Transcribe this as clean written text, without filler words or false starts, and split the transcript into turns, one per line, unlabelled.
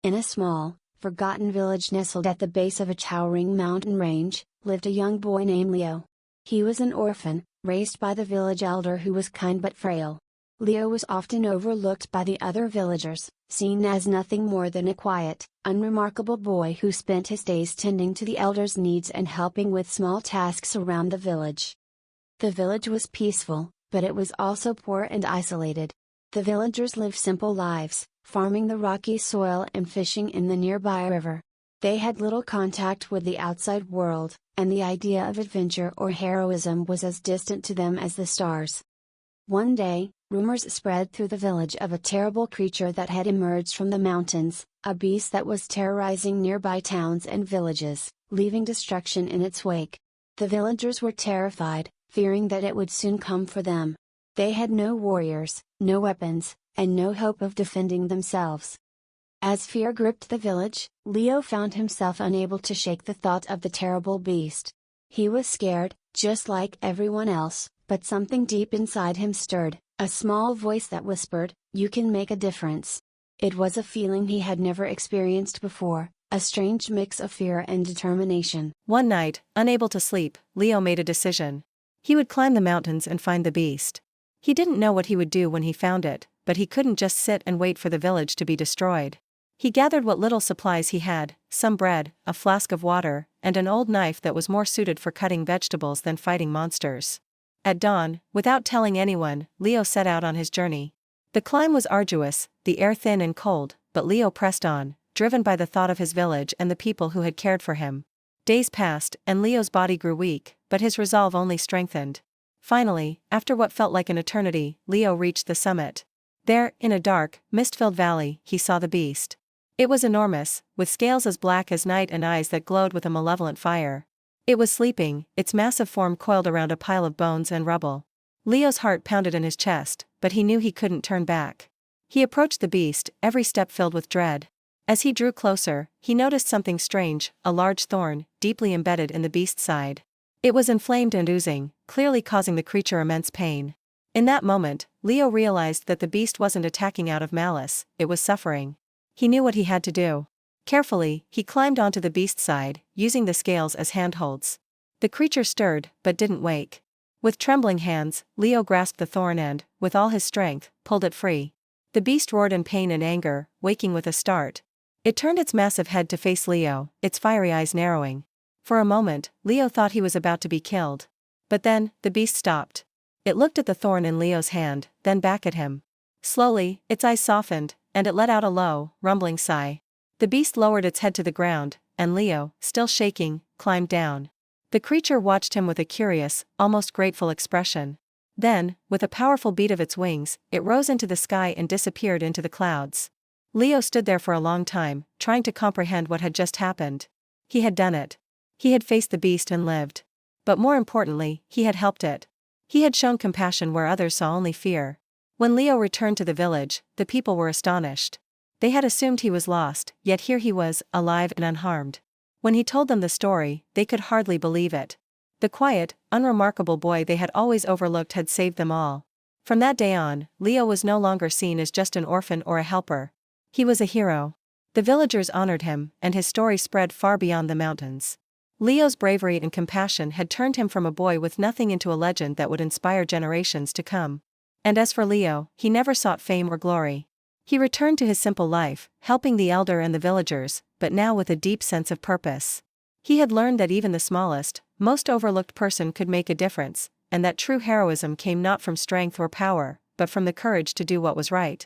In a small, forgotten village nestled at the base of a towering mountain range, lived a young boy named Leo. He was an orphan, raised by the village elder who was kind but frail. Leo was often overlooked by the other villagers, seen as nothing more than a quiet, unremarkable boy who spent his days tending to the elder's needs and helping with small tasks around the village. The village was peaceful, but it was also poor and isolated. The villagers lived simple lives, farming the rocky soil and fishing in the nearby river. They had little contact with the outside world, and the idea of adventure or heroism was as distant to them as the stars. One day, rumors spread through the village of a terrible creature that had emerged from the mountains, a beast that was terrorizing nearby towns and villages, leaving destruction in its wake. The villagers were terrified, fearing that it would soon come for them. They had no warriors, no weapons, and no hope of defending themselves. As fear gripped the village, Leo found himself unable to shake the thought of the terrible beast. He was scared, just like everyone else, but something deep inside him stirred, a small voice that whispered, "You can make a difference." It was a feeling he had never experienced before, a strange mix of fear and determination.
One night, unable to sleep, Leo made a decision. He would climb the mountains and find the beast. He didn't know what he would do when he found it, but he couldn't just sit and wait for the village to be destroyed. He gathered what little supplies he had, some bread, a flask of water, and an old knife that was more suited for cutting vegetables than fighting monsters. At dawn, without telling anyone, Leo set out on his journey. The climb was arduous, the air thin and cold, but Leo pressed on, driven by the thought of his village and the people who had cared for him. Days passed, and Leo's body grew weak, but his resolve only strengthened. Finally, after what felt like an eternity, Leo reached the summit. There, in a dark, mist-filled valley, he saw the beast. It was enormous, with scales as black as night and eyes that glowed with a malevolent fire. It was sleeping, its massive form coiled around a pile of bones and rubble. Leo's heart pounded in his chest, but he knew he couldn't turn back. He approached the beast, every step filled with dread. As he drew closer, he noticed something strange, a large thorn, deeply embedded in the beast's side. It was inflamed and oozing, clearly causing the creature immense pain. In that moment, Leo realized that the beast wasn't attacking out of malice, it was suffering. He knew what he had to do. Carefully, he climbed onto the beast's side, using the scales as handholds. The creature stirred, but didn't wake. With trembling hands, Leo grasped the thorn and, with all his strength, pulled it free. The beast roared in pain and anger, waking with a start. It turned its massive head to face Leo, its fiery eyes narrowing. For a moment, Leo thought he was about to be killed. But then, the beast stopped. It looked at the thorn in Leo's hand, then back at him. Slowly, its eyes softened, and it let out a low, rumbling sigh. The beast lowered its head to the ground, and Leo, still shaking, climbed down. The creature watched him with a curious, almost grateful expression. Then, with a powerful beat of its wings, it rose into the sky and disappeared into the clouds. Leo stood there for a long time, trying to comprehend what had just happened. He had done it. He had faced the beast and lived. But more importantly, he had helped it. He had shown compassion where others saw only fear. When Leo returned to the village, the people were astonished. They had assumed he was lost, yet here he was, alive and unharmed. When he told them the story, they could hardly believe it. The quiet, unremarkable boy they had always overlooked had saved them all. From that day on, Leo was no longer seen as just an orphan or a helper. He was a hero. The villagers honored him, and his story spread far beyond the mountains. Leo's bravery and compassion had turned him from a boy with nothing into a legend that would inspire generations to come. And as for Leo, he never sought fame or glory. He returned to his simple life, helping the elder and the villagers, but now with a deep sense of purpose. He had learned that even the smallest, most overlooked person could make a difference, and that true heroism came not from strength or power, but from the courage to do what was right.